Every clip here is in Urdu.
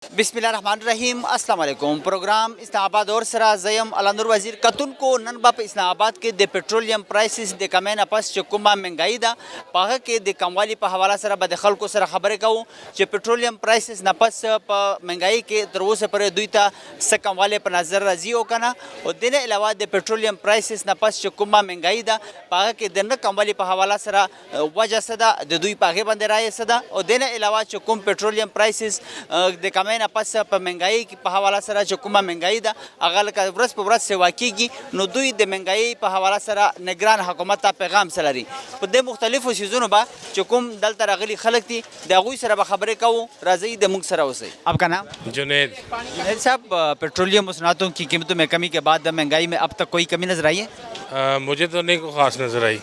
بسم الله الرحمن الرحیم. السلام علیکم. پروګرام اسلام آباد اور سره زیم علنور وزیر کتونکو نن په اسلام آباد کې د پټرولیم پرایسز د کمینه پس چې کومه مهنګایي ده په هغه کې د کموالي په حواله سره به د خلکو سره خبرې کوو چې پټرولیم پرایسز نه پس په مهنګایي کې تر اوسه پورې دوی ته څه کموالی په نظر راځي او که نه. او د نه علاوه د پټرولیم پرایسز نه پس چې کومه مهنګایي ده په هغه کې د نه کموالي په حواله سره وجه څه ده د دوی په هغې باندې رایې څه ده. او د نه علاوه چې کوم پټرولیم پرایسز د کمینه نه پس په مهنګایي کې په حواله سره چې کومه مهنګایي ده هغه لکه ورځ په ورځ سیوا کېږي نو دوی د مهنګایي په حواله سره نګران حکومت ته پیغام څه لري. په دې مختلفو څیزونو به چې کوم دلته راغلي خلک دي د هغوی سره به خبرې کوو. راځئ د موږ سره اوسئ. آپ کا نام؟ جنید. جنید صاحب, پیٹرولیم مصنوعاتوں کی قیمتوں میں کمی کے بعد مہنگائی میں اب تک کوئی کمی نظر آئی ہے؟ مجھے تو نہیں کوئی خاص نظر آئی,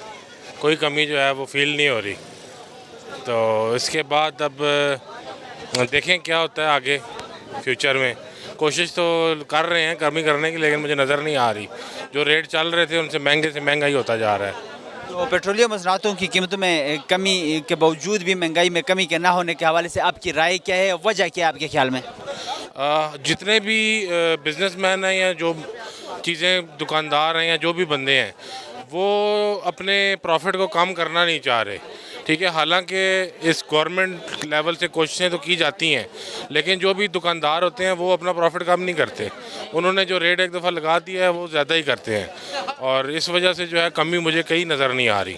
کوئی کمی جو ہے وہ فیل نہیں ہو رہی. تو اس کے بعد اب دیکھیں کیا ہوتا ہے آگے فیوچر میں. کوشش تو کر رہے ہیں کمی کرنے کی, لیکن مجھے نظر نہیں آ رہی. جو ریٹ چل رہے تھے ان سے مہنگا ہی ہوتا جا رہا ہے. تو پیٹرولیم مصنوعاتوں کی قیمتوں میں کمی کے باوجود بھی مہنگائی میں کمی کے نہ ہونے کے حوالے سے آپ کی رائے کیا ہے, وجہ کیا ہے آپ کے خیال میں؟ جتنے بھی بزنس مین ہیں یا جو چیزیں دکاندار ہیں یا جو بھی بندے ہیں وہ اپنے پروفٹ کو کم کرنا نہیں چاہ رہے. ٹھیک ہے, حالانکہ اس گورنمنٹ لیول سے کوششیں تو کی جاتی ہیں, لیکن جو بھی دکاندار ہوتے ہیں وہ اپنا پروفٹ کم نہیں کرتے. انہوں نے جو ریٹ ایک دفعہ لگا دیا ہے وہ زیادہ ہی کرتے ہیں, اور اس وجہ سے جو ہے کمی مجھے کہیں نظر نہیں آ رہی.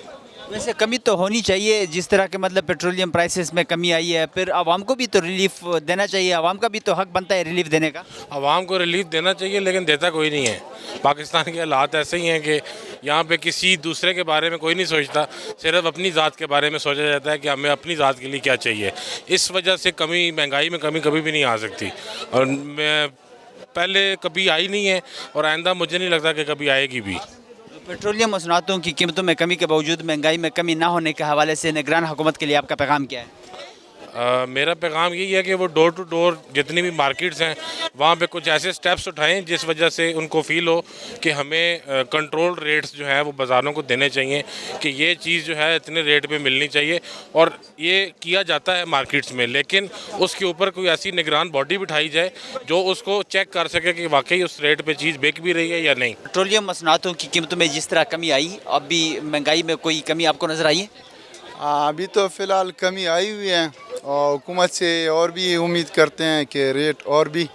ویسے کمی تو ہونی چاہیے, جس طرح کے مطلب پیٹرولیم پرائسز میں کمی آئی ہے, پھر عوام کو بھی تو ریلیف دینا چاہیے. عوام کا بھی تو حق بنتا ہے ریلیف دینے کا. عوام کو ریلیف دینا چاہیے لیکن دیتا کوئی نہیں ہے. پاکستان کے حالات ایسے ہی ہیں کہ یہاں پہ کسی دوسرے کے بارے میں کوئی نہیں سوچتا, صرف اپنی ذات کے بارے میں سوچا جاتا ہے کہ ہمیں اپنی ذات کے لیے کیا چاہیے. اس وجہ سے مہنگائی میں کمی کبھی بھی نہیں آ سکتی, اور میں پہلے کبھی آئی نہیں ہے اور آئندہ مجھے نہیں لگتا کہ کبھی آئے گی بھی. پیٹرولیم مصنوعاتوں کی قیمتوں میں کمی کے باوجود مہنگائی میں کمی نہ ہونے کے حوالے سے نگران حکومت کے لیے آپ کا پیغام کیا ہے؟ میرا پیغام یہی ہے کہ وہ ڈور ٹو ڈور جتنی بھی مارکیٹس ہیں وہاں پہ کچھ ایسے سٹیپس اٹھائیں جس وجہ سے ان کو فیل ہو کہ ہمیں کنٹرول ریٹس جو ہیں وہ بازاروں کو دینے چاہیے, کہ یہ چیز جو ہے اتنے ریٹ پہ ملنی چاہیے. اور یہ کیا جاتا ہے مارکیٹس میں, لیکن اس کے اوپر کوئی ایسی نگران باڈی بٹھائی جائے جو اس کو چیک کر سکے کہ واقعی اس ریٹ پہ چیز بک بھی رہی ہے یا نہیں. پیٹرولیم مصنوعاتوں کی قیمتوں میں جس طرح کمی آئی, اب بھی مہنگائی میں کوئی کمی آپ کو نظر آئی ہے؟ ابھی تو فی الحال کمی آئی ہوئی ہے, اور حکومت سے اور بھی امید کرتے ہیں کہ ریٹ اور بھی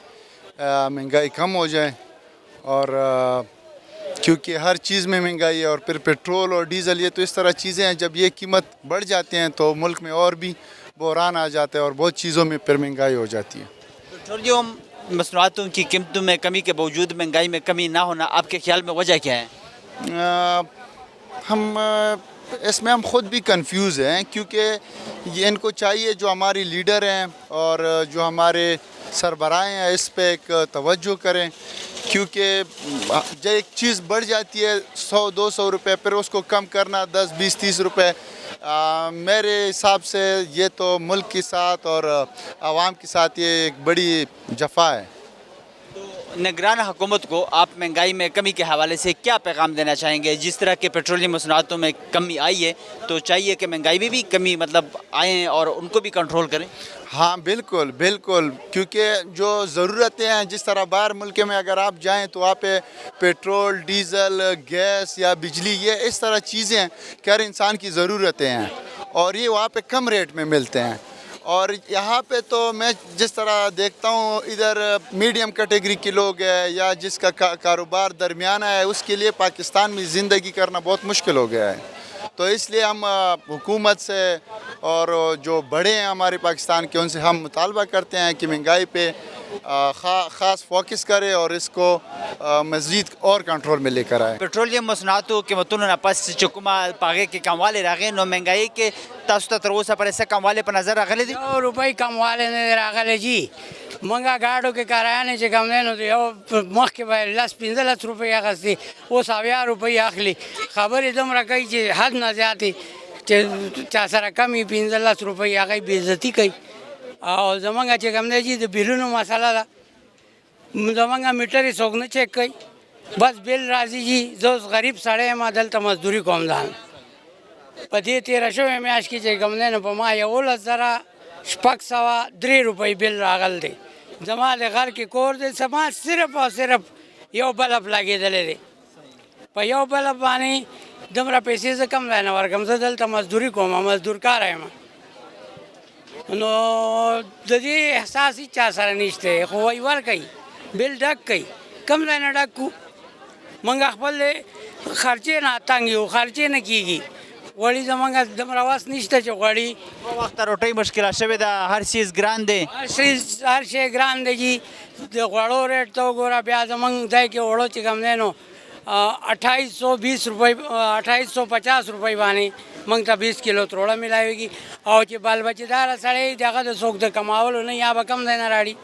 مہنگائی کم ہو جائے. اور کیونکہ ہر چیز میں مہنگائی ہے, اور پھر پیٹرول اور ڈیزل یہ تو اس طرح چیزیں ہیں جب یہ قیمت بڑھ جاتے ہیں تو ملک میں اور بھی بحران آ جاتا ہے اور بہت چیزوں میں پھر مہنگائی ہو جاتی ہے. پیٹرولیم مصنوعاتوں کی قیمتوں میں کمی کے باوجود مہنگائی میں کمی نہ ہونا آپ کے خیال میں وجہ کیا ہے؟ اس میں ہم خود بھی کنفیوز ہیں, کیونکہ یہ ان کو چاہیے جو ہماری لیڈر ہیں اور جو ہمارے سربراہ ہیں اس پہ ایک توجہ کریں, کیونکہ جب ایک چیز بڑھ جاتی ہے 100-200 روپے, پھر اس کو کم کرنا 10-20-30 روپے, میرے حساب سے یہ تو ملک کے ساتھ اور عوام کے ساتھ یہ ایک بڑی جفا ہے. نگران حکومت کو آپ مہنگائی میں کمی کے حوالے سے کیا پیغام دینا چاہیں گے؟ جس طرح کے پیٹرولیم مصنوعاتوں میں کمی آئی ہے تو چاہیے کہ مہنگائی میں بھی کمی مطلب آئیں اور ان کو بھی کنٹرول کریں. ہاں بالکل بالکل, کیونکہ جو ضرورتیں ہیں جس طرح باہر ملک میں اگر آپ جائیں تو وہاں پہ پیٹرول, ڈیزل, گیس یا بجلی یہ اس طرح چیزیں ہیں کہ ہر انسان کی ضرورتیں ہیں, اور یہ وہاں پہ کم ریٹ میں ملتے ہیں. اور یہاں پہ تو میں جس طرح دیکھتا ہوں ادھر میڈیم کیٹیگری کے لوگ ہیں یا جس کا کاروبار درمیانہ ہے, اس کے لیے پاکستان میں زندگی کرنا بہت مشکل ہو گیا ہے. تو اس لیے ہم حکومت سے اور جو بڑے ہیں ہمارے پاکستان کے ان سے ہم مطالبہ کرتے ہیں کہ مہنگائی پہ خاص فوکس کرے اور اس کو مزید اور کنٹرول میں لے کر آئے. پیټرولیم مصنوعاتو قیمتونو نه پس چې کومه په هغې کې کموالی راغی نو مهنګایي کې تاسو ته تر اوسه پورې څه کموالی په نظر راغلی دی؟ 100 روپۍ کموالی نه دی راغلی جي. مونږه ګاډو کې کرایه چې کوم دی نو یو مخکې به 10-15 روپۍ اخیستې, اوس 80 روپۍ اخلي. خبرې دومره کوي چې حد نه زیاتې, چې چا سره کم وي 15 روپۍ هغه یې بېعزتي کوي. او زمونږ چې کوم دی جي د بیلونو مسله ده, زمونږ میټر یې څوک نه چیک کوي, بس بیل راځي جي. زه اوس غریب سړی یم, دلته مزدوري کوم ځان. په دې تېره شوې میاشت کې چې کوم دی نو په ما 11,603 روپۍ بیل راغلی دی, زما د غر کې کور دی، زما صرف او صرف یو بلب لګېدلی دی. په یو بلب باندې دومره پیسې زه کم ځای نه ورکړم. زه دلته مزدوري کوم، مزدور کاره یم. نو د دې احساس هېڅ چا سره نشته، خو وایي ورکوي، بل ډک کوي. کم ځای نه ډک کړو، موږ خپل خرچې نه تنګ یو، خرچې نه کېږي. غوړي زمونږ دومره وس نشته چې غوړي په وخت روټۍ مشکله شوې ده، هر چیز ګران دی. هر شی ګران دی جي. د غوړو ریټ ته وګوره، بیا زمونږ ځای کې غوړو چې کوم دی نو 2820 روپۍ 2850 روپۍ باندې موږ ته 20 کیلو تروړه میلاویږي. او چې بال بچه‌داره سړی دغه د څوک د کماولو نه یا به کم ځای نه راړي.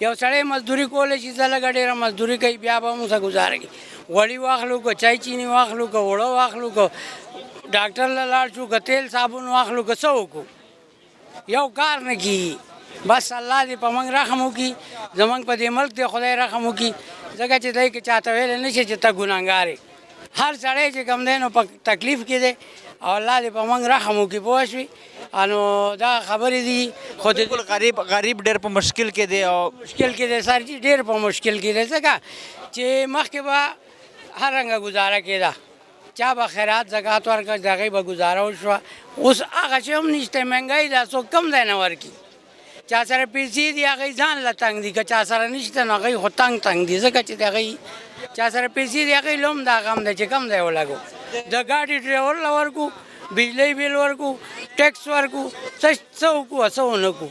یو سړی مزدوري کولی شي، زه لږه ډېره مزدوري کوي، بیا به موږ څه ګزاره کوي. غوړي واخلو که چای چینی واخلو که اوړه واخلو که ډاکټر له لاړ شو که تیل صابون واخلو که څه وکړو، یو کار نه کېږي. بس الله دې په موږ رحم وکړي، زموږ په دې ملک دې خدای رحم وکړي. ځکه چې دی که چاته ویلی نه شي چې ته ګناهګار یې. هر سړی چې کوم دی نو په تکلیف کې دی، او الله دې په موږ رحم وکړي. پوه شوې؟ نو دا خبرې دي. خو بالکل غریب ډېر په مشکل کې دی، او مشکل کې دی سر جي، ډېر په مشکل کې دی. ځکه چې مخکې به هر رنګه ګزاره کېده، چا به خیرات زکات ورکړه، د هغې به ګزاره وشوه. اوس هغه شی هم نشته، مهنګۍ ده، څوک کم ځای نه ورکړي. چا سره پیسې دي هغوی ځان له تنګ دي، که چا سره نشته نو هغوی خو تنګ دي. ځکه چې د هغوی چا سره پیسې دي هغوی له هم دا غم دی چې کم ځای ولګو. د ګاډي ډرایور له ورکړو، بجلی بیل ورکړو، ټیکس ورکړو، څه وکړو څه ونه کړو.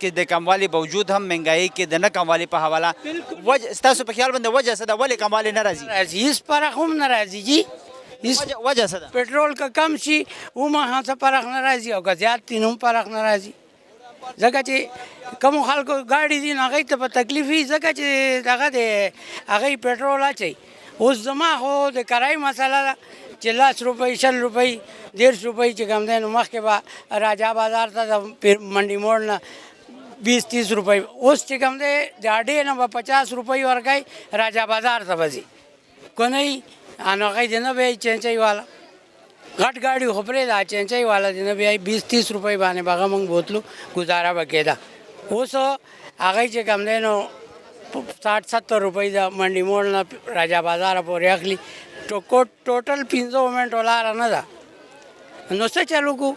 کې د کموالي باوجود هم مهنګایي کې د نه کموالي په حواله ستاسو په خیال باندې وجه څه ده؟ ولې کموالی نه راځي؟ هېڅ فرق هم نه راځي جي. وجه څه ده؟ پټرول که کم شي عموما څه فرق نه راځي، او که زیات دي نو هم فرق نه راځي. ځکه چې کومو خلکو گاډي دي نو هغوی ته په تکلیف وي، ځکه چې دغه د هغوی پټرول اچوي. اوس زما خو د کرایې مسله ده چې 10 روپۍ 20 روپۍ 1.5 روپۍ چې کوم دی نو مخکې به راجا بازار ته د منډي موړ نه 20-30 روپۍ، اوس چې کوم دی د اډې نه به 50 روپۍ ورکوي، راجا بازار ته به ځي. که نه وي نو هغوی دې نه بیایي چینچۍ والا، غټ ګاډي خو پرېږده، چینچۍ والا دې نه بیایي. 20-30 روپۍ باندې به هغه موږ بوتلو، گزاره به کېده. اوس هغوی چې کوم دی نو 60-70 روپۍ د منډي موړ نه راجا بازار پورې اخلي. ټوټل 15 منټو لاره نه ده، نو څه چلو کو؟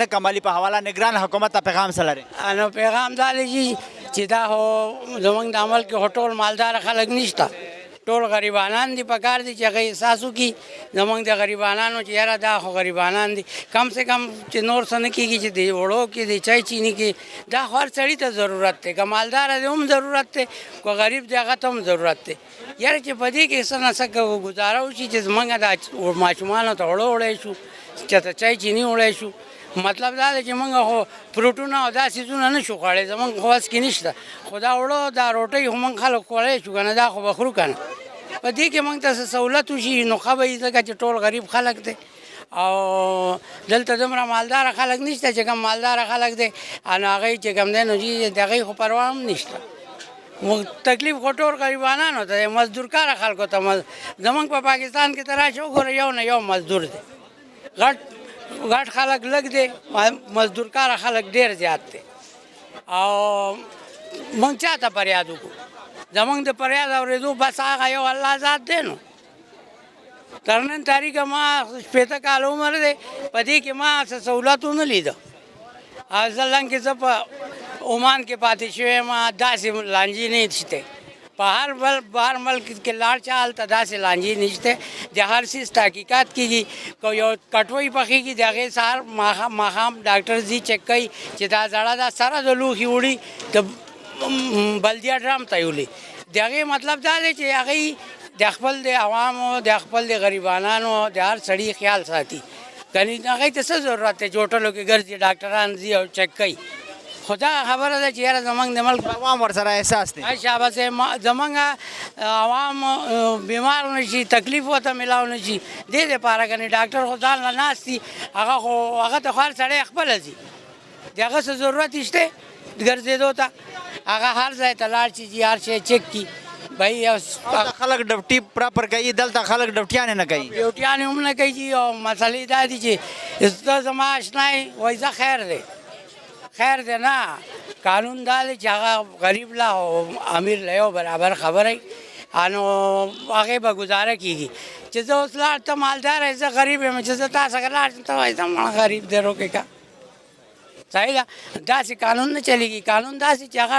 نه کموالي په حواله نگران حکومت ته پیغام څه لري؟ نو پیغام دا دی چې دا خو زموږ د عمل کې ټول مالدار خلک نشته، ټول غریبانان دي. په کار دي چې هغوی احساس وکړي زموږ د غریبانانو چې یاره دا خو غریبانان دي، کم سے کم چې نور څه نه کېږي، چې د وړو کې د چای چیني کې دا خو هر سړي ته ضرورت دی. که مالدار دی هم ضرورت دی، که غریب دی هغه ته هم ضرورت دی. یاره چې په دې کې څه نه څه ګزاره وشي چې زموږ د ماشومانو ته اوړه وړی شو، چې ته چای چیني وړی شو. مطلب دا دی چې موږ خو فروټونه او دا څیزونه نه شو خوړی، زموږ خو وس کې نشته. خو دا اوړه دا روټۍ خو موږ خلک خوړی شو که نه، دا خو به خورو که نه. په دې کې موږ ته څه سهولت وشي نو ښه به وي، ځکه چې ټول غریب خلک دی او دلته دومره مالداره خلک نشته. چې کوم مالداره خلک دی نو هغوی چې کوم دی نو جي د هغوی خو پروا هم نشته. تکلیف خو ټول غریبانانو ته دی، مزدور کاره خلکو ته. زموږ په پاکستان کې ته راشه وګوره، یو نه یو مزدور دی. غټ خلک لږ دی، مزدور کاره خلک ډېر زیات دی. او موږ چا ته فریاد وکړو؟ زموږ د فریاد اورېدو بس هغه یو الله ذات دی. نو تر نن تاریخه ما 60 کاله عمر دی، په دې کې ما څه سهولت ونه لیده. اصلا کې زه په عمان کې پاتې شوی یم، داسې لانجې نه شته. په هر ملک کې لاړ شه هلته داسې لانجې نشته. د هر څیز تحقیقات کېږي. که یو کټوۍ پخېږي د هغې سهار ماښام ډاکټر ځي چک کوي چې دا زړه ده، سره د لوښي وړي د بلدیه ډرام ته یولي. د هغې مطلب دا دی چې هغوی د خپل د عوامو د خپل د غریبانانو د هر سړي خیال ساتي. کنې هغوی ته څه ضرورت دی چې هوټلو کې ګرځي، ډاکټران ځي او چک کوي. خو دا خبره ده چې یاره زموږ د ملک عوام ورسره احساس دی. شابه زموږ عوام بیمار نه شي، تکلیف ورته میلاو نه شي. دې دپاره کنې ډاکټر خو ځان له ناست دي، هغه ته خو هر سړی خپله ځي، د هغه څه ضرورت شته ګرځېدو ته. هغه هر ځای ته لاړ شي چې هر شی چک کړي. بھائی خلق ډوټي پراپر کوي دلته خلق ډوټیانې نه کوي ډیوټیانې هم نه کوي چې او مسلې دا دي چې زه زما اشنای وایي زه خیر دی نه قانون دا دی چې هغه غریب له او امیر له یو برابر خبره نو هغې به ګزاره کېږي چې زه اوس لاړ ته مالدار یې زه غریب یم چې زه تا څخه لاړ شم ته وایي زه مړه غریب دی روکې کا صحیح ده داسې قانون نه چلېږي قانون داسې چې هغه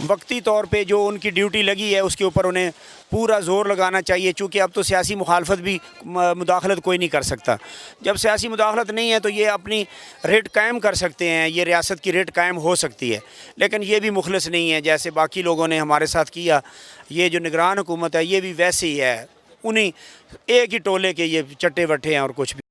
وقتی طور پہ جو ان کی ڈیوٹی لگی ہے اس کے اوپر انہیں پورا زور لگانا چاہیے، چونکہ اب تو سیاسی مخالفت بھی مداخلت کوئی نہیں کر سکتا۔ جب سیاسی مداخلت نہیں ہے تو یہ اپنی ریٹ قائم کر سکتے ہیں، یہ ریاست کی ریٹ قائم ہو سکتی ہے، لیکن یہ بھی مخلص نہیں ہے جیسے باقی لوگوں نے ہمارے ساتھ کیا۔ یہ جو نگران حکومت ہے یہ بھی ویسے ہی ہے، انہیں ایک ہی ٹولے کے یہ چٹے وٹھے ہیں اور کچھ بھی۔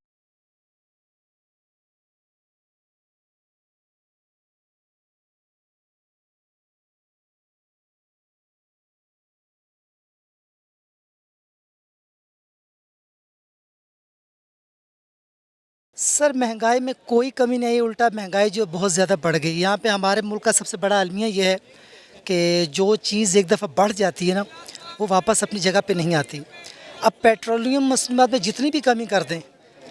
سر مہنگائی میں کوئی کمی نہیں ہے، الٹا مہنگائی جو بہت زیادہ بڑھ گئی۔ یہاں پہ ہمارے ملک کا سب سے بڑا المیہ یہ ہے کہ جو چیز ایک دفعہ بڑھ جاتی ہے نا وہ واپس اپنی جگہ پہ نہیں آتی۔ اب پیٹرولیم مصنوعات میں جتنی بھی کمی کر دیں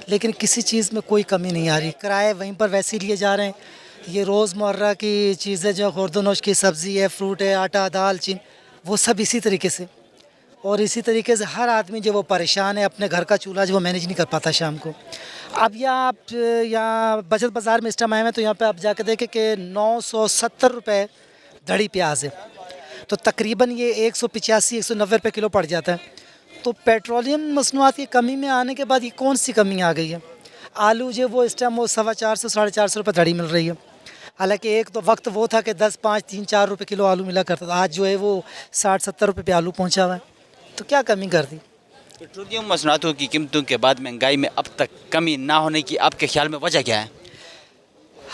لیکن کسی چیز میں کوئی کمی نہیں آ رہی، کرائے وہیں پر ویسے لیے جا رہے ہیں۔ یہ روزمرہ کی چیزیں جو خورد و نوش کی سبزی ہے، فروٹ ہے، آٹا، دال، چین، وہ سب اسی طریقے سے، اور اسی طریقے سے ہر آدمی جو وہ پریشان ہے، اپنے گھر کا چولہا جو وہ مینیج نہیں کر پاتا شام کو۔ اب یہاں بچت بازار میں اس ٹائم آئے ہیں تو یہاں پہ آپ جا کے دیکھیں کہ 970 روپے دھڑی پیاز ہے، تو تقریباً یہ 185 190 روپے کلو پڑ جاتا ہے۔ تو پیٹرولیم مصنوعات کی کمی میں آنے کے بعد یہ کون سی کمی آ گئی ہے؟ آلو جو وہ اس ٹائم وہ 450 450 روپے دھڑی مل رہی ہے، حالانکہ ایک تو وقت وہ تھا کہ 10 5 3 4 روپے کلو آلو ملا کرتا تھا، آج جو ہے وہ 60 70 روپے پہ آلو پہنچا ہوا ہے۔ تو کیا کمی کر دی؟ پیٹرولیم مصنوعاتوں کی قیمتوں کے بعد مہنگائی میں اب تک کمی نہ ہونے کی آپ کے خیال میں وجہ کیا ہے؟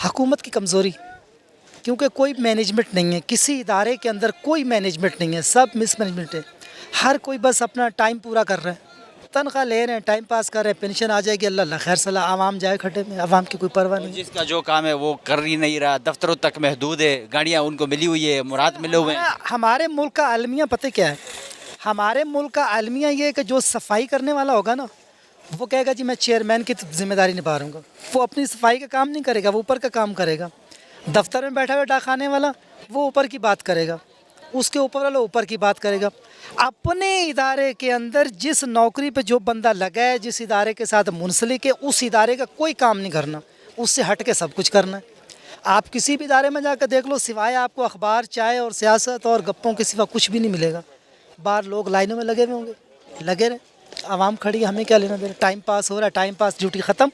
حکومت کی کمزوری، کیونکہ کوئی مینجمنٹ نہیں ہے، کسی ادارے کے اندر کوئی مینجمنٹ نہیں ہے، سب مس مینجمنٹ ہے، ہر کوئی بس اپنا ٹائم پورا کر رہا ہے، تنخواہ لے رہے ہیں، ٹائم پاس کر رہے ہیں، پینشن آ جائے گی اللہ اللہ خیر صلاح، عوام جائے کھڈے میں، عوام کی کوئی پرواہ نہیں۔ جس کا جو کام ہے وہ کر ہی نہیں رہا، دفتروں تک محدود ہے، گاڑیاں ان کو ملی ہوئی ہے، مراد ملے ہوئے ہیں۔ ہمارے ملک کا المیہ پتہ کیا ہے؟ ہمارے ملک کا المیہ یہ ہے کہ جو صفائی کرنے والا ہوگا نا وہ کہے گا جی میں چیئرمین کی ذمہ داری نبھا رہا ہوں گا، وہ اپنی صفائی کا کام نہیں کرے گا، وہ اوپر کا کام کرے گا۔ دفتر میں بیٹھا ہوا ڈاکخانے والا وہ اوپر کی بات کرے گا، اس کے اوپر والا اوپر کی بات کرے گا۔ اپنے ادارے کے اندر جس نوکری پہ جو بندہ لگا ہے، جس ادارے کے ساتھ منسلک ہے، اس ادارے کا کوئی کام نہیں کرنا، اس سے ہٹ کے سب کچھ کرنا ہے۔ آپ کسی بھی ادارے میں جا کے دیکھ لو، سوائے آپ کو اخبار، چائے اور سیاست اور گپوں کے سوا کچھ بھی نہیں ملے گا۔ باہر لوگ لائنوں میں لگے ہوئے ہوں گے، لگے رہے، عوام کھڑی ہے، ہمیں کیا لینا دینا، ٹائم پاس ہو رہا ہے، ٹائم پاس ڈیوٹی ختم۔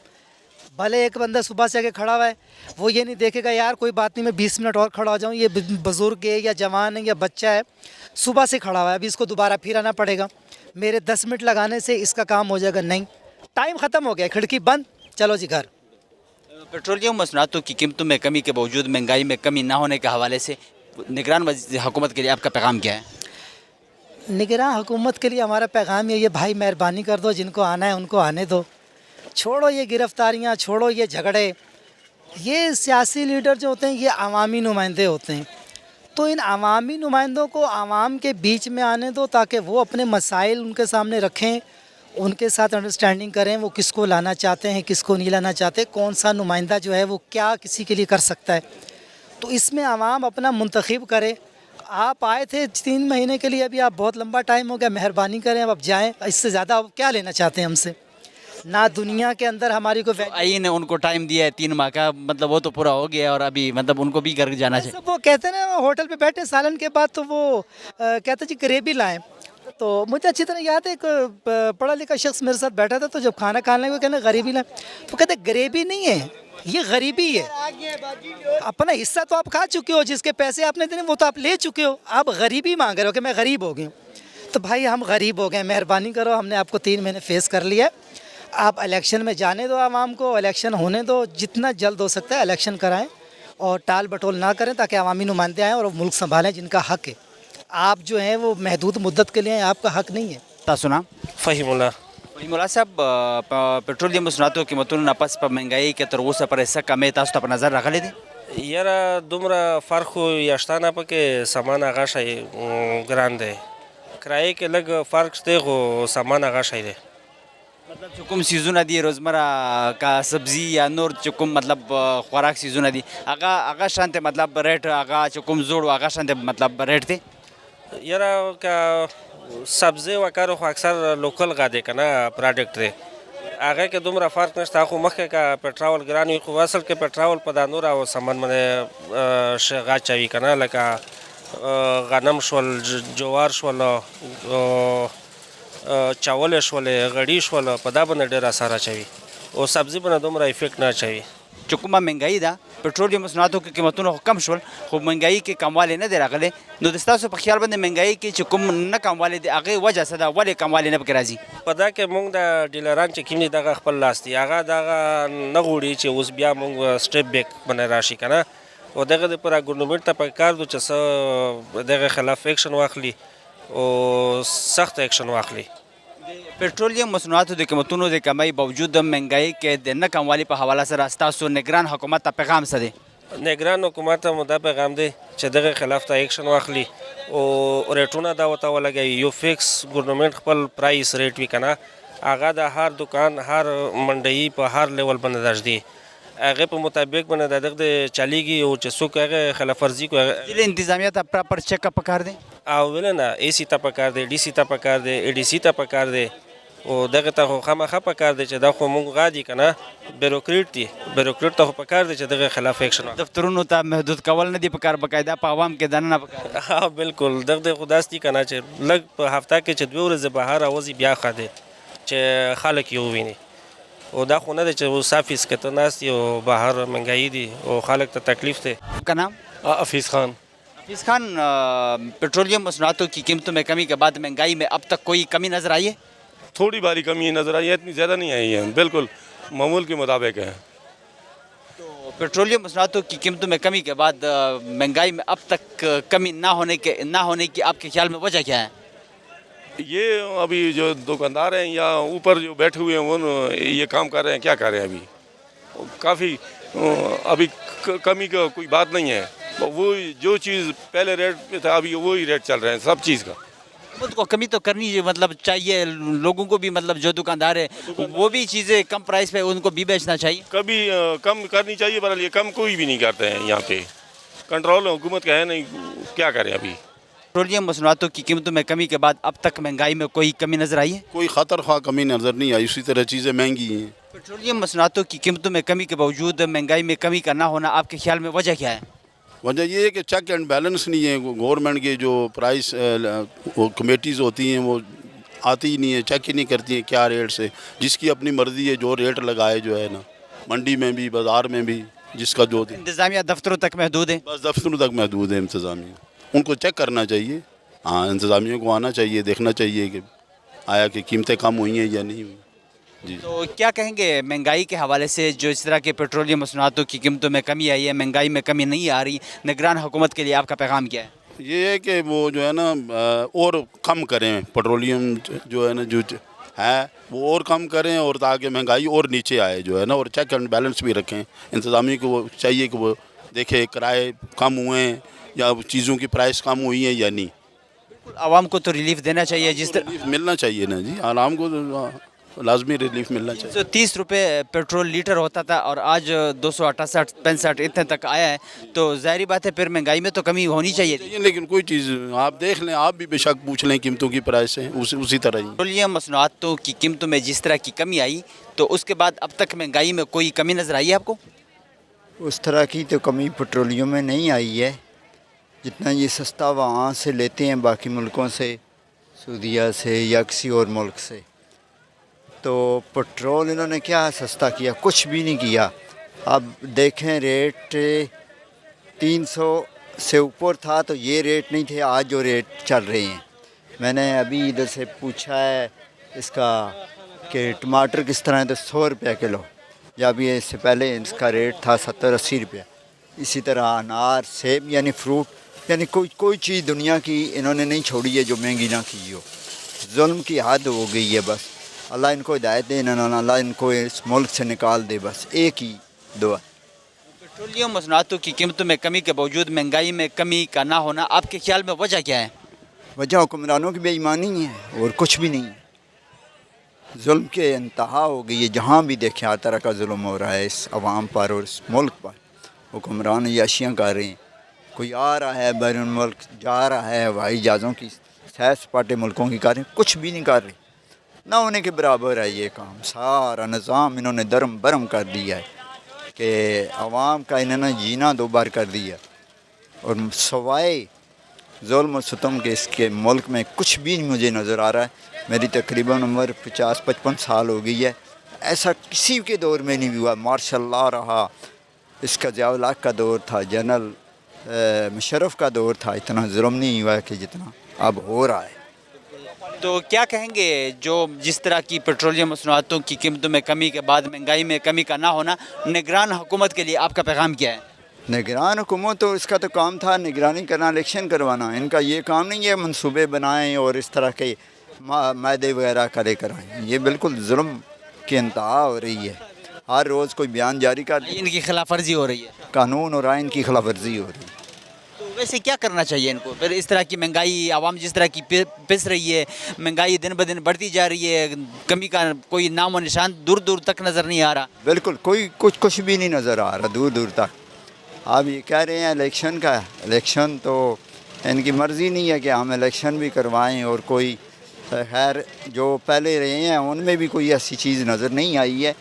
بھلے ایک بندہ صبح سے آگے کھڑا ہوا ہے، وہ یہ نہیں دیکھے گا یار کوئی بات نہیں میں 20 منٹ اور کھڑا ہو جاؤں، یہ بزرگ ہے یا جوان ہے یا بچہ ہے، صبح سے کھڑا ہوا ہے، ابھی اس کو دوبارہ پھر آنا پڑے گا، میرے 10 منٹ لگانے سے اس کا کام ہو جائے گا، نہیں، ٹائم ختم ہو گیا، کھڑکی بند، چلو جی گھر۔ پیٹرولیم مصنوعاتوں کی قیمتوں میں کمی کے باوجود مہنگائی میں کمی نہ ہونے کے حوالے سے نگران حکومت کے لیے آپ کا پیغام کیا ہے؟ نگراں حکومت کے لیے ہمارا پیغام یہ بھائی مہربانی کر دو، جن کو آنا ہے ان کو آنے دو، چھوڑو یہ گرفتاریاں، چھوڑو یہ جھگڑے۔ یہ سیاسی لیڈر جو ہوتے ہیں یہ عوامی نمائندے ہوتے ہیں، تو ان عوامی نمائندوں کو عوام کے بیچ میں آنے دو تاکہ وہ اپنے مسائل ان کے سامنے رکھیں، ان کے ساتھ انڈرسٹینڈنگ کریں، وہ کس کو لانا چاہتے ہیں، کس کو نہیں لانا چاہتے، کون سا نمائندہ جو ہے وہ کیا کسی کے لیے کر سکتا ہے، تو اس میں عوام اپنا منتخب کرے۔ آپ آئے تھے 3 مہینے کے لیے، ابھی آپ بہت لمبا ٹائم ہو گیا، مہربانی کریں اب جائیں، اس سے زیادہ آپ کیا لینا چاہتے ہیں ہم سے؟ نہ دنیا کے اندر ہماری کوئی آئین نے ان کو ٹائم دیا ہے 3 ماہ کا، مطلب وہ تو پورا ہو گیا اور ابھی مطلب ان کو بھی گھر جانا چاہیے۔ وہ کہتے ہیں نا ہوٹل پہ بیٹھے سالن کے بعد تو وہ کہتے جی گریوی لائیں، تو مجھے اچھی طرح یاد ہے ایک پڑھا لکھا شخص میرے ساتھ بیٹھا تھا، تو جب کھانا کھانے لگے کہنا غریبی لائیں، تو کہتے گریوی نہیں ہے یہ غریبی ہے، اپنا حصہ تو آپ کھا چکے ہو، جس کے پیسے آپ نے دینے وہ تو آپ لے چکے ہو، آپ غریبی مانگ رہے ہو کہ میں غریب ہو گیا ہوں۔ تو بھائی ہم غریب ہو گئے، مہربانی کرو، ہم نے آپ کو 3 مہینے فیس کر لیا، آپ الیکشن میں جانے دو، عوام کو الیکشن ہونے دو، جتنا جلد ہو سکتا ہے الیکشن کرائیں اور ٹال بٹول نہ کریں تاکہ عوامی نمائندے آئیں اور وہ ملک سنبھالیں جن کا حق ہے۔ آپ جو ہیں وہ محدود مدت کے لیے ہیں، آپ کا حق نہیں ہے۔ سنا فہیم اللہ فہیم الله صاحب، پیټرولیم مصنوعاتو قیمتونو نه پس په مهنګایي کې تر اوسه پورې څه کمی تاسو ته په نظر راغلی دی؟ یاره دومره فرق خو یاشتانه پکې سامان هغه شی ګران دی، کرایې کې لږ فرق شته خو سامان هغه شی دی. مطلب چې کوم سیزونه دي روزمره کا سبزی یا نور چې کوم مطلب خوراک سیزونه دي هغه شانته مطلب ریټ هغه چې کوم زوړ هغه شانته مطلب ریټ دی؟ یاره که سبزی وکړو خو اکثر لوکل غا دی که نه پراډکټ دی، هغه کې دومره فرق نشته، خو مخکې که پټرول ګران وي خو اصل کې پټرول په دا نور او سامان باندې غا چوي که نه، لکه غنم شول، جوار شول، چاول شول، غړي شول، په دا باندې ډېر اثر اچوي او سبزي باندې دومره افیکټ نه اچوي. چې کومه مهنګایي ده پټرولیم مصنوعاتو کې قیمتونه خو کم شول خو مهنګایي کې کموالی نه دی راغلی، نو د ستاسو په خیال باندې مهنګایي کې چې کوم نه کموالی دی هغې وجه څه ده، ولې کموالی نه پکې راځي؟ په دا کې مونږ د ډیلران چې کوم دي دغه خپل لاس دي، هغه دغه نه غواړي چې اوس بیا مونږ سټیپ بیک باندې راشي که نه، او دغه دپاره ګورنمنټ ته پکار ده چې څه دغه خلاف ایکشن واخلي او سخت ایکشن واخلي. پټرولیم مصنوعاتو د قیمتونو د کمۍ باوجود د مهنګایي کې د نه کموالي په حواله سره ستاسو نگران حکومت ته پیغام څه دی؟ نگران حکومت ته مو دا پیغام دی چې دغه خلاف ته ایکشن واخلي او ریټونه دا ورته ولګوي، یو فکس ګورنمنټ خپل پرایس ریټ وي که نه، هغه د هر دکان هر منډیي په هر لیول باندې درج دی، هغې په مطابق باندې د دغه د چلیږي او چې څوک هغه خلاف ورزي کوي. ځینې انتظامیه ته پراپر چیک اپ پکار دی او ولې نه، اے سی ته پکار دی، ډي سی ته پکار دی، ای ډي سی ته پکار دی، او دغه ته خو خامخا پکار دی چې دا خو مونږ غادي که نه، بیروکریټ دي، بیروکریټ ته خو پکار دی چې دغه خلاف ایکشن واخلي. دفترونو ته محدود کول نه دي پکار، باقاعده په عوام کې دننه پکار. ها بالکل، دغه خو داسې دي که نه چې لږ په هفته کې چې 2 ورځې بهر راوځي بیا ښه دی چې خلک یې وویني، او دا خو نه دی چې اوس آفیس کې ته ناست یې او بهر مهنګایي دي او خلک ته تکلیف دی. کا نام؟ حفیظ خان. حفیظ خان، پیٹرولیم مصنوعاتوں کی قیمتوں میں کمی کے بعد مہنگائی میں اب تک کوئی کمی نظر آئی ہے؟ تھوڑی باری کمی نظر آئی ہے، اتنی زیادہ نہیں آئی ہے، بالکل معمول کے مطابق ہے. تو پیٹرولیم مصنوعاتوں کی قیمتوں میں کمی کے بعد مہنگائی میں اب تک کمی نہ ہونے کی آپ کے خیال میں وجہ کیا ہے؟ یہ ابھی جو دکاندار ہیں یا اوپر جو بیٹھے ہوئے ہیں وہ یہ کام کر رہے ہیں، کیا کر رہے ہیں ابھی کافی ابھی کمی کا کوئی بات نہیں ہے. وہ جو چیز پہلے ریٹ پہ تھا ابھی وہی ریٹ چل رہے ہیں سب چیز کا. خود کو کمی تو کرنی مطلب چاہیے لوگوں کو بھی، مطلب جو دکاندار ہے وہ بھی چیزیں کم پرائس پہ ان کو بھی بیچنا چاہیے. کبھی کم کرنی چاہیے، پر یہ کم کوئی بھی نہیں کرتے ہیں یہاں پہ، کنٹرول حکومت کا ہے نہیں، کیا کریں ابھی. پیٹرولیم مصنوعاتوں کی قیمتوں میں کمی کے بعد اب تک مہنگائی میں کوئی کمی نظر آئی ہے؟ کوئی خطر خواہ کمی نظر نہیں آئی، اسی طرح چیزیں مہنگی ہیں. پیٹرولیم مصنوعاتوں کی قیمتوں میں کمی کے باوجود مہنگائی میں کمی کا نہ ہونا آپ کے خیال میں وجہ کیا ہے؟ وجہ یہ ہے کہ چیک اینڈ بیلنس نہیں ہے. گورنمنٹ کے جو پرائس وہ کمیٹیز ہوتی ہیں وہ آتی ہی نہیں ہے، چیک ہی نہیں کرتی ہیں کیا ریٹ سے، جس کی اپنی مرضی ہے جو ریٹ لگائے جو ہے نا، منڈی میں بھی بازار میں بھی جس کا جو انتظامیہ دفتروں تک محدود ہے. بس دفتروں تک محدود ہے انتظامیہ. ان کو چیک کرنا چاہیے، ہاں انتظامیہ کو آنا چاہیے، دیکھنا چاہیے کہ آیا کہ قیمتیں کم ہوئی ہیں یا نہیں ہوئی. جی تو کیا کہیں گے مہنگائی کے حوالے سے، جو اس طرح کے پیٹرولیم مصنوعاتوں کی قیمتوں میں کمی آئی ہے، مہنگائی میں کمی نہیں آ رہی، نگران حکومت کے لیے آپ کا پیغام کیا ہے؟ یہ ہے کہ وہ جو ہے نا اور کم کریں، پیٹرولیم جو ہے نا جو ہے وہ اور کم کریں، اور تاکہ مہنگائی اور نیچے آئے جو ہے نا، اور چیک اینڈ بیلنس بھی رکھیں. انتظامیہ کو وہ چاہیے کہ وہ دیکھے کرائے کم ہوئے ہیں یا چیزوں کی پرائس کم ہوئی ہیں یا نہیں. عوام کو تو ریلیف دینا چاہیے، جس طرح ریلیف ملنا چاہیے نا جی، عوام کو لازمی ریلیف ملنا چاہیے. 130 روپے پیٹرول لیٹر ہوتا تھا اور آج 268 65 اتنے تک آیا ہے، تو ظاہری بات ہے پھر مہنگائی میں تو کمی ہونی چاہیے تھی. لیکن کوئی چیز آپ دیکھ لیں، آپ بھی بے شک پوچھ لیں قیمتوں کی پرائس ہے اسی طرح ہی. پیٹرولیم مصنوعاتوں کی قیمتوں میں جس طرح کی کمی آئی تو اس کے بعد اب تک مہنگائی میں کوئی کمی نظر آئی ہے آپ کو؟ اس طرح کی تو کمی پیٹرولیم میں نہیں آئی ہے، جتنا یہ سستا وہاں سے لیتے ہیں باقی ملکوں سے، سعودیہ سے یا کسی اور ملک سے. تو پٹرول انہوں نے کیا سستا کیا؟ کچھ بھی نہیں کیا. اب دیکھیں ریٹ 300 سے اوپر تھا تو یہ ریٹ نہیں تھے، آج جو ریٹ چل رہے ہیں. میں نے ابھی ادھر سے پوچھا ہے اس کا کہ ٹماٹر کس طرح ہے تو 100 روپیہ کلو، جب یہ اس سے پہلے اس کا ریٹ تھا 70-80 روپیہ. اسی طرح انار، سیب، یعنی فروٹ، یعنی کوئی چیز دنیا کی انہوں نے نہیں چھوڑی ہے جو مہنگی نہ کی ہو. ظلم کی حد ہو گئی ہے. بس اللہ ان کو ہدایت دے، اللہ ان کو اس ملک سے نکال دے، بس ایک ہی دعا. پیٹرولیم مصنوعاتوں کی قیمتوں میں کمی کے باوجود مہنگائی میں کمی کا نہ ہونا آپ کے خیال میں وجہ کیا ہے؟ وجہ حکمرانوں کی بے ایمانی ہے اور کچھ بھی نہیں ہے. ظلم کے انتہا ہو گئی ہے، جہاں بھی دیکھیں ہر طرح کا ظلم ہو رہا ہے اس عوام پر اور اس ملک پر. حکمران عیاشیاں کر رہے ہیں، کوئی آ رہا ہے بیرون ملک، جا رہا ہے ہوائی جہازوں کی سیر سپاٹے ملکوں کی کر رہے ہیں، کچھ بھی نہیں کر رہے. نہ ہونے کے برابر ہے یہ کام. سارا نظام انہوں نے درم برم کر دیا ہے کہ عوام کا انہوں نے جینا دوبار کر دیا. اور سوائے ظلم و ستم کے اس کے ملک میں کچھ بھی مجھے نظر آ رہا ہے. میری تقریباً عمر 50-55 سال ہو گئی ہے. ایسا کسی کے دور میں نہیں ہوا. مارشاء اللہ رہا, اس کا ضیاء الحق کا دور تھا, جنرل مشرف کا دور تھا, اتنا ظلم نہیں ہوا کہ جتنا اب ہو رہا ہے. تو کیا کہیں گے جو جس طرح کی پیٹرولیم مصنوعاتوں کی قیمتوں میں کمی کے بعد مہنگائی میں کمی کا نہ ہونا, نگران حکومت کے لیے آپ کا پیغام کیا ہے؟ نگران حکومت تو اس کا تو کام تھا نگرانی کرنا, الیکشن کروانا. ان کا یہ کام نہیں ہے منصوبے بنائیں اور اس طرح کے معاہدے وغیرہ کرے کرائیں. یہ بالکل ظلم کی انتہا ہو رہی ہے. ہر روز کوئی بیان جاری کر, ان کی خلاف ورزی ہو رہی ہے, قانون اور آئین کی خلاف ورزی ہو رہی ہے. تو ویسے کیا کرنا چاہیے ان کو پھر؟ اس طرح کی مہنگائی, عوام جس طرح کی پس رہی ہے, مہنگائی دن بدن بڑھتی جا رہی ہے, کمی کا کوئی نام و نشان دور دور تک نظر نہیں آ رہا. بالکل کوئی کچھ بھی نہیں نظر آ رہا دور دور تک. آپ یہ کہہ رہے ہیں الیکشن کا, الیکشن تو ان کی مرضی نہیں ہے کہ ہم الیکشن بھی کروائیں. اور کوئی خیر جو پہلے رہے ہیں ان میں بھی کوئی ایسی چیز نظر نہیں آئی ہے,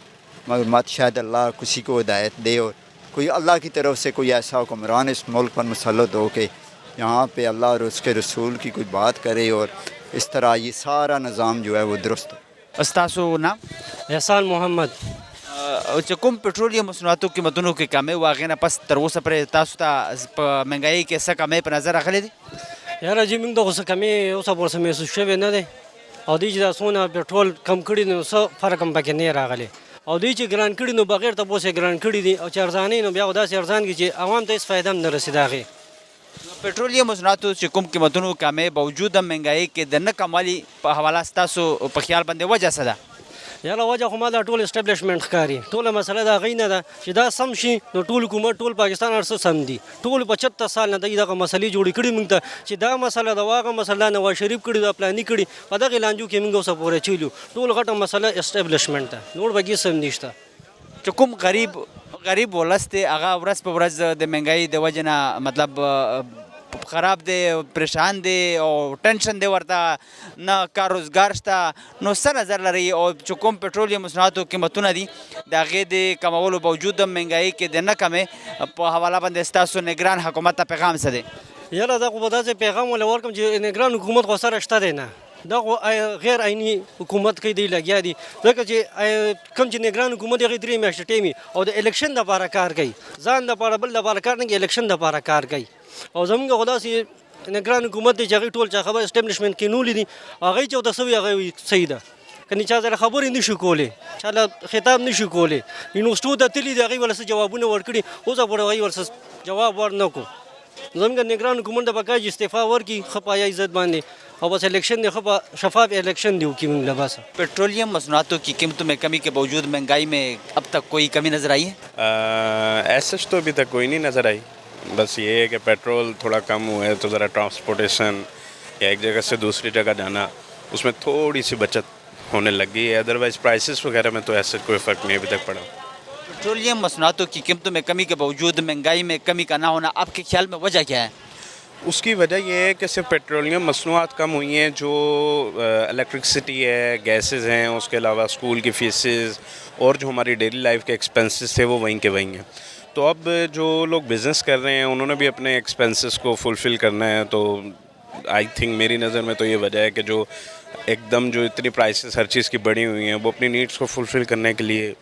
مگر مت شاید اللہ کسی کو ہدایت دے اور کوئی اللہ کی طرف سے کوئی ایسا حکمران اس ملک پر مسلط ہو کہ یہاں پہ اللہ اور اس کے رسول کی کوئی بات کرے اور اس طرح یہ سارا نظام جو ہے وہ درست ہو. استاسو نام احسان محمد. چې کوم پټرولیم مصنوعاتو قیمتونو کې کمی واغې نه پس تر اوسه پرې تاسو ته په مهنګایي کې څه کمی په نظر راغلی دی؟ یاره جی موږ دغه څه کمی اوسه ورسره محسوس شوی نه دی, او دوی چې دا څونه پټرول کم کړي نو څه فرق هم پکې نه راغلی, او دوی چې ګران کړي نو بغیر تپوس یې ګران کړي دي, او چې ارزانې نو بیا خو داسې ارزان کړي چې عوام ته هېڅ فایده هم نه رسېد هغې. پټرولیم مصنوعاتو چې کوم قیمتونو کمی باوجود هم مهنګایي کې د نه کموالي په حواله ستاسو په خیال باندې وجه څه ده؟ یاره وجه خو ما دا ټول اسټابلیشمنټ ښکاري. ټوله مسله د هغې نه ده چې دا سم شي نو ټول حکومت ټول پاکستان هر څه سم دي. ټول 75 سال نه دغه مسلې جوړې کړي موږ ته چې دا مسله د هغه مسله نواز شریف کړي دا پلاني کړي په دغې لانجو کې موږ اوسه پورې چیلو. ټول غټه مسله اسټابلیشمنټ ده, نور به هېڅ هم نشته. چې کوم غریب ولس دی هغه ورځ په ورځ د مهنګایي د وجې نه مطلب خراب دی, پریشان دی او ټینشن دی ورته, نه کار روزګار شته. نو څه نظر لري او چې کوم پټرولیم مصنوعاتو قیمتونه دي د هغې د کمولو باوجود هم مهنګایي کې د نه کمې په حواله باندې ستاسو نگران حکومت ته پیغام څه دی؟ یاره دا خو به داسې پیغام ولا ورکړم چې نگران حکومت خو سره شته دی نه, دا خو غیر عیني حکومت کې دی لګیا دي. ځکه چې کوم چې نگران حکومت هغې 3 میاشتې ټیم او د الیکشن دپاره کار کوي, ځان دپاره بل دپاره کار نه کوي, الیکشن دپاره کار کوي. او زمونږ خو داسې نگران حکومت دی چې هغې ټول چا خبر اسټابلیشمنټ کې نولي دي, هغوی چې ورته څه وي هغه صحیح ده. کنې چا سره خبرې نه شو کولی, چا له خطاب نه شو کولی, یونیورسټو ته تللي دي هغوی ورله څه جوابونه ورکړي, اوسه پورې هغوی ورڅه جواب ور نه کړو. زمونږ نگران حکومت ته پکار چې استعفا ورکړي ښه په عزت باندې, اور بس الیکشن دی, ښه په شفاف الیکشن دی وکړي موږ له بس. پیٹرولیم مصنوعاتوں کی قیمتوں میں کمی کے باوجود مہنگائی میں اب تک کوئی کمی نظر آئی ہے؟ ایسا تو ابھی تک کوئی نہیں نظر آئی. بس یہ ہے کہ پیٹرول تھوڑا کم ہوا ہے تو ذرا ٹرانسپورٹیشن یا ایک جگہ سے دوسری جگہ جانا اس میں تھوڑی سی بچت ہونے لگ گئی ہے. ادروائز پرائسز وغیرہ میں تو ایسا کوئی فرق نہیں ابھی تک پڑا. پیٹرولیم مصنوعاتوں کی قیمتوں میں کمی کے باوجود مہنگائی میں کمی کا نہ ہونا آپ کے خیال میں وجہ کیا ہے؟ اس کی وجہ یہ ہے کہ صرف پیٹرولیم مصنوعات کم ہوئی ہیں, جو الیکٹرکسٹی ہے, گیسز ہیں, اس کے علاوہ اسکول کی فیسز اور جو ہماری ڈیلی لائف کے ایکسپینسز تھے وہ وہیں کے وہیں ہیں. تو اب جو لوگ بزنس کر رہے ہیں انہوں نے بھی اپنے ایکسپینسز کو فلفل کرنا ہے. تو آئی تھنک میری نظر میں تو یہ وجہ ہے کہ جو ایک دم جو اتنی پرائسز ہر چیز کی بڑھی ہوئی ہیں وہ اپنی نیڈس کو فلفل کرنے کے لیے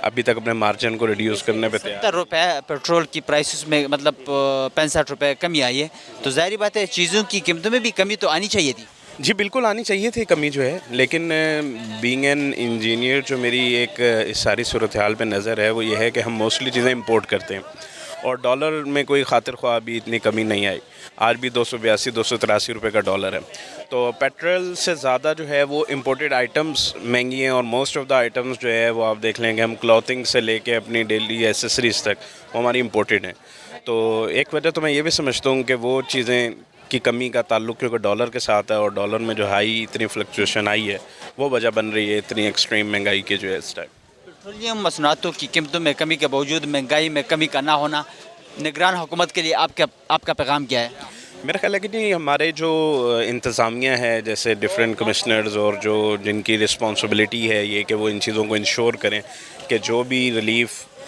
ابھی تک اپنے مارجن کو ریڈیوس کرنے پہ تیار. 70 روپے پیٹرول کی پرائسز میں مطلب 65 روپے کمی آئی ہے, تو ظاہری بات ہے چیزوں کی قیمتوں میں بھی کمی تو آنی چاہیے تھی. جی بالکل آنی چاہیے تھی کمی جو ہے, لیکن بینگ این انجینئر جو میری ایک اس ساری صورتحال پہ نظر ہے وہ یہ ہے کہ ہم موسٹلی چیزیں امپورٹ کرتے ہیں اور ڈالر میں کوئی خاطر خواہ بھی اتنی کمی نہیں آئی. آج بھی 282-283 روپے کا ڈالر ہے. تو پیٹرول سے زیادہ جو ہے وہ امپورٹڈ آئٹمس مہنگی ہیں, اور موسٹ آف دا آئٹمس جو ہے وہ آپ دیکھ لیں گے ہم کلوتھنگ سے لے کے اپنی ڈیلی ایسیسریز تک وہ ہماری امپورٹڈ ہیں. تو ایک وجہ تو میں یہ بھی سمجھتا ہوں کہ وہ چیزیں کی کمی کا تعلق کیونکہ ڈالر کے ساتھ ہے, اور ڈالر میں جو ہائی اتنی فلکچویشن آئی ہے وہ وجہ بن رہی ہے اتنی ایکسٹریم مہنگائی کی جو ہے اس ٹائم. پیٹرولیم مصنوعاتوں کی قیمتوں میں کمی کے باوجود مہنگائی میں کمی کا نہ ہونا, نگران حکومت کے لیے آپ کا پیغام کیا ہے؟ میرا خیال ہے کہ جی ہمارے جو انتظامیہ ہے جیسے ڈفرینٹ کمشنرز اور جو جن کی رسپانسبلٹی ہے یہ کہ وہ ان چیزوں کو انشور کریں کہ جو بھی ریلیف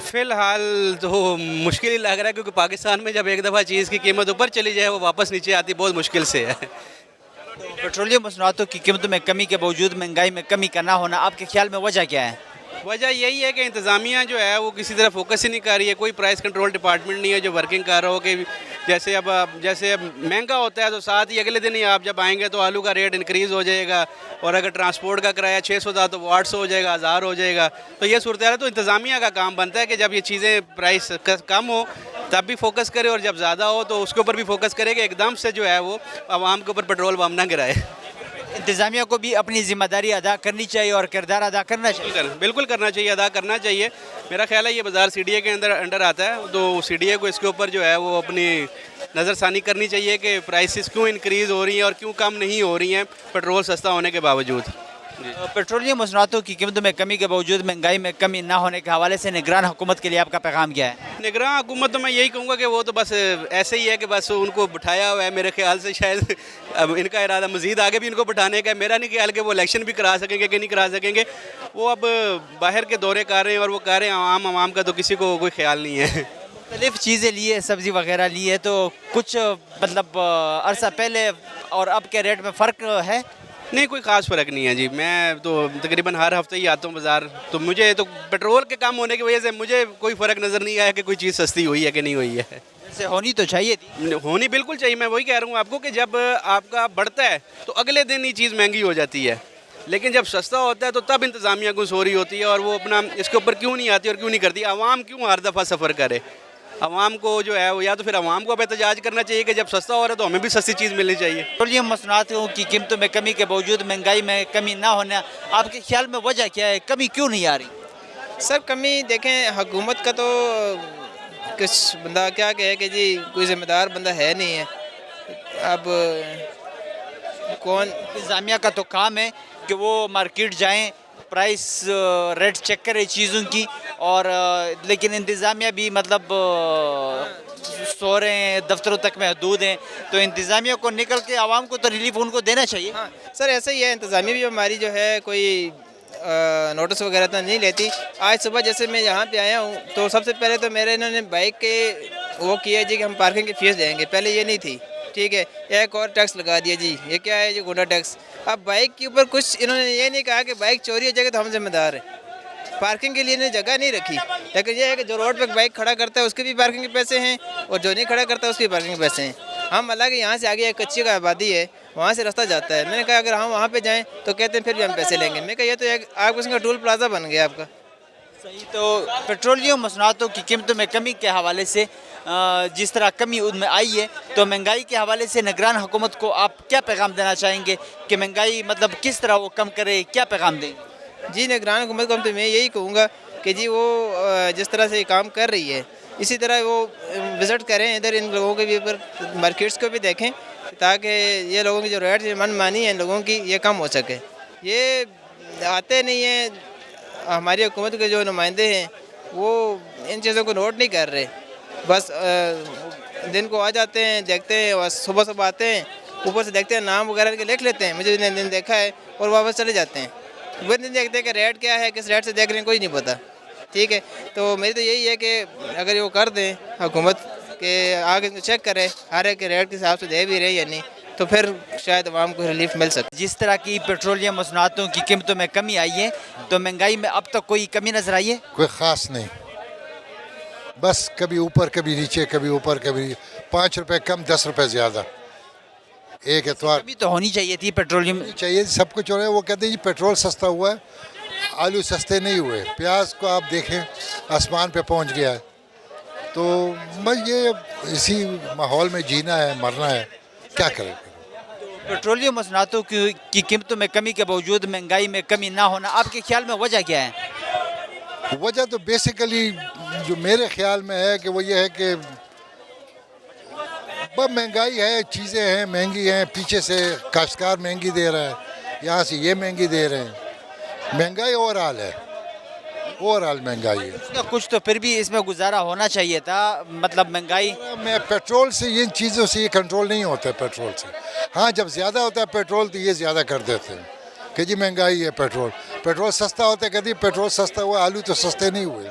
فی الحال تو مشکل ہی لگ رہا ہے، کیونکہ پاکستان میں جب ایک دفعہ چیز کی قیمت اوپر چلی جائے وہ واپس نیچے آتی بہت مشکل سے ہے. پیٹرولیم مصنوعاتوں کی قیمتوں میں کمی کے باوجود مہنگائی میں کمی کا نہ ہونا آپ کے خیال میں وجہ کیا ہے؟ وجہ یہی ہے کہ انتظامیہ جو ہے وہ کسی طرح فوکس ہی نہیں کر رہی ہے. کوئی پرائس کنٹرول ڈپارٹمنٹ نہیں ہے جو ورکنگ کر رہا ہو کہ جیسے اب مہنگا ہوتا ہے تو ساتھ ہی اگلے دن ہی آپ جب آئیں گے تو آلو کا ریٹ انکریز ہو جائے گا، اور اگر ٹرانسپورٹ کا کرایہ 600 تھا تو وہ 800 ہو جائے گا، 1000 ہو جائے گا. تو یہ صورتحال ہے. تو انتظامیہ کا کام بنتا ہے کہ جب یہ چیزیں پرائس کم ہو تب بھی فوکس کرے، اور جب زیادہ ہو تو اس کے اوپر بھی فوکس کرے کہ ایک دم سے جو ہے وہ عوام کے اوپر پیٹرول بم نہ گرائے. انتظامیہ کو بھی اپنی ذمہ داری ادا کرنی چاہیے اور کردار ادا کرنا چاہیے. بالکل کرنا چاہیے، ادا کرنا چاہیے. میرا خیال ہے یہ بازار سی ڈی اے کے انڈر آتا ہے، تو سی ڈی اے کو اس کے اوپر جو ہے وہ اپنی نظر ثانی کرنی چاہیے کہ پرائسز کیوں انکریز ہو رہی ہیں اور کیوں کم نہیں ہو رہی ہیں پیٹرول سستا ہونے کے باوجود. پیٹرولیم مصنوعاتوں کی قیمتوں میں کمی کے باوجود مہنگائی میں کمی نہ ہونے کے حوالے سے نگران حکومت کے لیے آپ کا پیغام کیا ہے؟ نگران حکومت تو میں یہی کہوں گا کہ وہ تو بس ایسے ہی ہے کہ بس ان کو بٹھایا ہوا ہے. میرے خیال سے شاید اب ان کا ارادہ مزید آگے بھی ان کو بٹھانے کا ہے. میرا نہیں خیال کہ وہ الیکشن بھی کرا سکیں گے کہ نہیں کرا سکیں گے. وہ اب باہر کے دورے کر رہے ہیں اور وہ کر رہے ہیں عوام کا تو کسی کو کوئی خیال نہیں ہے. مختلف چیزیں لی ہے، سبزی وغیرہ لی ہے، تو کچھ مطلب عرصہ پہلے اور اب کے ریٹ میں فرق ہے؟ نہیں، کوئی خاص فرق نہیں ہے جی. میں تو تقریباً ہر ہفتے ہی آتا ہوں بازار، تو مجھے تو پیٹرول کے کم ہونے کی وجہ سے مجھے کوئی فرق نظر نہیں آیا کہ کوئی چیز سستی ہوئی ہے کہ نہیں ہوئی ہے. ویسے ہونی تو چاہیے تھی. ہونی بالکل چاہیے. میں وہی کہہ رہا ہوں آپ کو کہ جب آپ کا بڑھتا ہے تو اگلے دن ہی چیز مہنگی ہو جاتی ہے، لیکن جب سستا ہوتا ہے تو تب انتظامیہ کو سوری ہوتی ہے اور وہ اپنا اس کے اوپر کیوں نہیں آتی اور کیوں نہیں کرتی. عوام کیوں ہر دفعہ سفر کرے؟ عوام کو جو ہے وہ یا تو پھر عوام کو اب احتجاج کرنا چاہیے کہ جب سستا ہو رہا ہے تو ہمیں بھی سستی چیز ملنی چاہیے. پیٹرولیم مصنوعاتوں کی قیمتوں میں کمی کے باوجود مہنگائی میں کمی نہ ہونا آپ کے خیال میں وجہ کیا ہے؟ کمی کیوں نہیں آ رہی؟ سر کمی دیکھیں حکومت کا تو کچھ بندہ کیا کہے کہ جی کوئی ذمہ دار بندہ ہے نہیں ہے. اب کون انتظامیہ کا تو کام ہے کہ وہ مارکیٹ جائیں، پرائس ریٹ چیک کرے چیزوں کی، اور لیکن انتظامیہ بھی مطلب سو رہے ہیں، دفتروں تک محدود ہیں. تو انتظامیہ کو نکل کے عوام کو تو ریلیف ان کو دینا چاہیے. سر ایسا ہی ہے. انتظامیہ بھی ہماری جو ہے کوئی نوٹس وغیرہ تو نہیں لیتی. آج صبح جیسے میں یہاں پہ آیا ہوں تو سب سے پہلے تو میرے انہوں نے بائک کے وہ کیا جی کہ ہم پارکنگ کی فیس دیں گے. پہلے یہ نہیں تھی، ٹھیک ہے. ایک اور ٹیکس لگا دیا جی. یہ کیا ہے جی؟ گنڈا ٹیکس. اب بائک کے اوپر کچھ انہوں نے یہ نہیں کہا کہ بائک چوری ہو جائے گا تو ہم ذمہ دار ہیں. پارکنگ کے لیے انہوں نے جگہ نہیں رکھی، لیکن یہ ہے کہ جو روڈ پہ بائک کھڑا کرتا ہے اس کے بھی پارکنگ کے پیسے ہیں، اور جو نہیں کھڑا کرتا ہے اس کے بھی پارکنگ کے پیسے ہیں. ہم حالانکہ یہاں سے آگے ایک کچی کا آبادی ہے، وہاں سے راستہ جاتا ہے. میں نے کہا اگر ہم وہاں پہ جائیں تو کہتے ہیں پھر بھی ہم پیسے لیں گے. میں کہا یہ تو ایک آپ اس کا ٹول پلازا بن گیا آپ کا. صحیح. تو پیٹرولیم مصنوعاتوں کی قیمتوں میں کمی کے حوالے سے جس طرح کمی ان میں آئی ہے، تو مہنگائی کے حوالے سے نگران حکومت کو آپ کیا پیغام دینا چاہیں گے کہ مہنگائی مطلب کس طرح وہ کم کرے؟ کیا پیغام دیں گے؟ جی نگران حکومت کو تو میں یہی کہوں گا کہ جی وہ جس طرح سے کام کر رہی ہے اسی طرح وہ وزٹ کریں ادھر، ان لوگوں کے بھی اوپر مارکیٹس کو بھی دیکھیں تاکہ یہ لوگوں کی جو ریٹ من مانی ہے ان لوگوں کی یہ کم ہو سکے. یہ آتے نہیں ہیں ہماری حکومت کے جو نمائندے ہیں، وہ ان چیزوں کو نوٹ نہیں کر رہے. بس دن کو آ جاتے ہیں، دیکھتے ہیں، اور صبح صبح آتے ہیں، اوپر سے دیکھتے ہیں، نام وغیرہ کے لکھ لیتے ہیں مجھے دن دیکھا ہے، اور واپس چلے جاتے ہیں. وہ دن دیکھتے ہیں کہ ریٹ کیا ہے، کس ریٹ سے دیکھ رہے ہیں، کوئی نہیں پتہ. ٹھیک ہے. تو میری تو یہی ہے کہ اگر وہ کر دیں حکومت کہ آگے چیک کرے ہر ایک ریٹ کے حساب سے دے بھی رہے یا نہیں، تو پھر شاید عوام کو ریلیف مل سکے. جس طرح کی پیٹرولیم مصنوعاتوں کی قیمتوں میں کمی آئی ہے، تو مہنگائی میں اب تک کوئی کمی نظر آئی ہے؟ کوئی خاص نہیں، بس کبھی اوپر کبھی نیچے، کبھی اوپر کبھی 5 روپے کم 10 روپے زیادہ. ایک اتوار کمی تو ہونی چاہیے تھی. پیٹرولیم چاہیے، سب کچھ ہو رہا ہے. وہ کہتے ہیں جی پیٹرول سستا ہوا ہے، آلو سستے نہیں ہوئے. پیاز کو آپ دیکھیں آسمان پہ پہنچ گیا ہے. تو بس یہ اسی ماحول میں جینا ہے، مرنا ہے، کیا کریں. پیٹرولیم مصنوعاتوں کی قیمتوں میں کمی کے باوجود مہنگائی میں کمی نہ ہونا آپ کے خیال میں وجہ کیا ہے؟ وجہ تو بیسیکلی جو میرے خیال میں ہے کہ وہ یہ ہے کہ بہت مہنگائی ہے، چیزیں ہیں مہنگی ہیں. پیچھے سے کاشتکار مہنگی دے رہا ہے، یہاں سے یہ مہنگی دے رہے ہیں. مہنگائی اوورآل ہے، اوورآل مہنگائی ہے. کچھ تو پھر بھی اس میں گزارا ہونا چاہیے تھا. مطلب مہنگائی میں پیٹرول سے ان چیزوں سے یہ کنٹرول نہیں ہوتا ہے. پیٹرول سے ہاں جب زیادہ ہوتا ہے پیٹرول تو یہ زیادہ کر دیتے ہیں کہ جی مہنگائی ہے. پیٹرول سستا ہوتا ہے، کہتے ہیں پیٹرول سستا ہوا، آلو تو سستے نہیں ہوئے.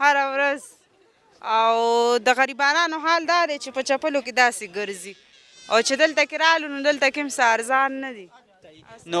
هر ورځ او د غریبانو حال دا دی چې په چپلو کې داسې ګرځي او چې دلته کې رالو نو دلته کې هم څه ارزان نه دي. نو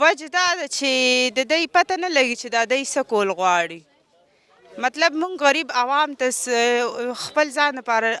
وجه دا ده چې د دې پته نه لګي چې دا دې څه کول غواړي. مطلب مونږ غریب عوام ته خپل ځان لپاره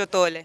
چتوله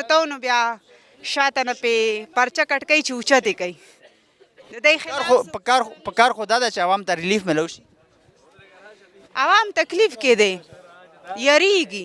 چتو نو بیا شاته نه په پرچا کټکې چې اوچته کوي. پکار خدا دا چې عوام ته ریلیف ملو شي. عوام تکلیف کې دی یریږي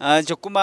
چې کومه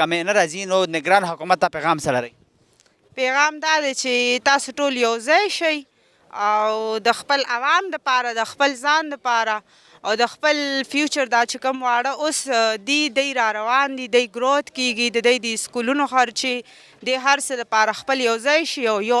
کمې نه راځي نو نگران حکومت ته پیغام سره لري. پیغام دا دی چې تاسو ټول یو ځای شئ او د خپل عوام دپاره د خپل ځان دپاره او د خپل فیوچر دا چې کوم واړه اوس دی را روان دي، دی ګروت کیږي، د دی د سکولونو خرچې د هر څه لپاره خپل یو ځای شي او یو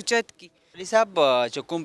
اوچت کړي. علي صاحب چې کوم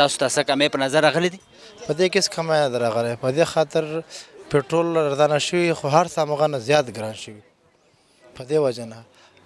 تاسو ته څه کمې په نظر راغلی دي؟ په دې کې څه کمی نه ده راغلی، په دې خاطر پټرول ارزانه شوي خو هر څه همغه نه زیات ګران شوي. په دې وجه نه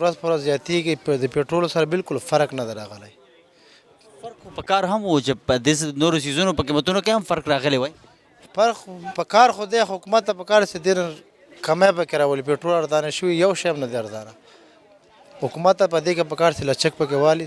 ورځ په ورځ زیاتېږي، د پټرولو سره بالکل فرق نه ده راغلی. فرق په کار هم و چې په دې نورو سیزونو په قیمتونو کې هم فرق راغلی وای. فرق په کار خو دی، حکومت ته په کار چې ډېر کمی پکې راولي. پټرول ارزانه شوي یو شی هم نه دی ارزانه. حکومت ته په دې کې په کار چې لچک پکې والي،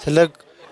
چې لږ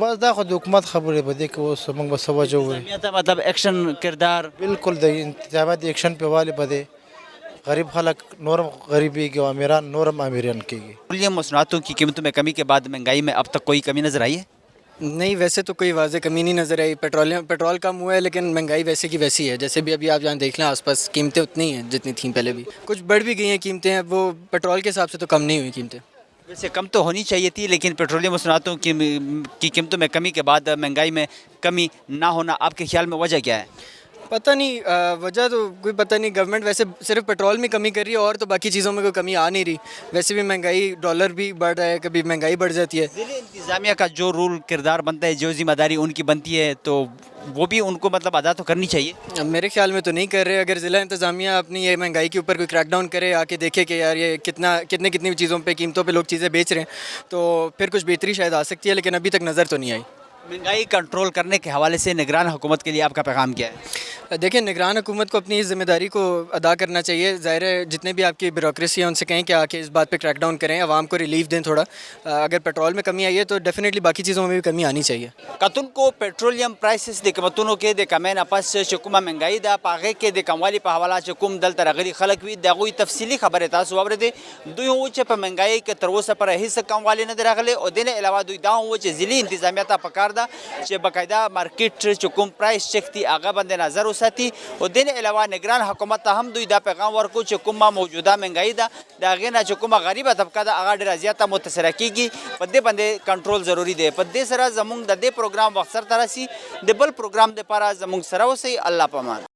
بس دا خو د حکومت خبرې په دې کې اوس موږ به څه وجه ووایو. مطلب ایکشن کردار بالکل د انتظامات د ایکشن په والي په دې غریب خلق نورم غریبی کے امیران نورم امیران کی گی. پیٹرولیم مصنوعاتوں کی قیمتوں میں کمی کے بعد مہنگائی میں اب تک کوئی کمی نظر آئی ہے؟ نہیں، ویسے تو کوئی واضح کمی نہیں نظر آئی. پیٹرول کم ہوا ہے لیکن مہنگائی ویسے کی ویسی ہے. جیسے بھی ابھی آپ جہاں دیکھ لیں آس پاس قیمتیں اتنی ہیں جتنی تھیں پہلے بھی. کچھ بڑھ بھی گئی ہیں قیمتیں، وہ پیٹرول کے حساب سے تو کم نہیں ہوئی قیمتیں. ویسے کم تو ہونی چاہیے تھی، لیکن پیٹرولیم مصنوعاتوں کی قیمتوں میں کمی کے بعد مہنگائی میں کمی نہ ہونا آپ کے خیال میں وجہ کیا ہے؟ پتہ نہیں، وجہ تو کوئی پتہ نہیں. گورنمنٹ ویسے صرف پیٹرول میں کمی کر رہی ہے اور تو باقی چیزوں میں کوئی کمی آ نہیں رہی. ویسے بھی مہنگائی، ڈالر بھی بڑھ رہا ہے، کبھی مہنگائی بڑھ جاتی ہے. ضلع انتظامیہ کا جو رول کردار بنتا ہے، جو ذمہ داری ان کی بنتی ہے، تو وہ بھی ان کو مطلب ادا تو کرنی چاہیے. میرے خیال میں تو نہیں کر رہے. اگر ضلع انتظامیہ اپنی یہ مہنگائی کے اوپر کوئی کریک ڈاؤن کرے، آ کے دیکھے کہ یار یہ کتنی چیزوں پہ قیمتوں پہ لوگ چیزیں بیچ رہے ہیں، تو پھر کچھ بہتری شاید آ سکتی ہے، لیکن ابھی تک نظر تو نہیں آئی. مہنگائی کنٹرول کرنے کے حوالے سے نگران حکومت کے لیے آپ کا پیغام کیا ہے؟ دیکھیں، نگران حکومت کو اپنی اس ذمہ داری کو ادا کرنا چاہیے. ظاہر ہے جتنے بھی آپ کی بیوروکریسی ہیں ان سے کہیں کہ آ کے اس بات پہ کریک ڈاؤن کریں، عوام کو ریلیف دیں تھوڑا. اگر پیٹرول میں کمی آئی ہے تو ڈیفینیٹلی باقی چیزوں میں بھی کمی آنی چاہیے. کتن کو پیٹرولیم پرائسز د قیمتونو کې د کمین اپس چې کومه مهنګایي ده په هغې کې د کموالي په حواله چې کوم دلته راغلي خلک وي د هغوی تفصیلي خبرې تاسو واورېدې. دوی وویل چې په مهنګایي کې تر اوسه پورې هېڅ کموالی نه دی راغلی، او دې نه علاوه دوی دا هم وویل چې ضلعي انتظامیه ته پکار ده چې باقاعده مارکیټ چې کوم پرایس چک دي هغه باندې نظر وساتي. او دې نه علاوه نگران حکومت ته هم دوی دا پیغام ورکړو چې کومه موجوده مهنګایي ده د هغې نه چې کومه غریبه طبقه ده هغه ډېره زیاته متاثره کېږي. په دې باندې کنټرول ضروري دی. په دې سره زموږ د دې پروګرام وخت سرته رسي. د بل پروګرام دپاره زموږ سره اوسئ. الله پامان.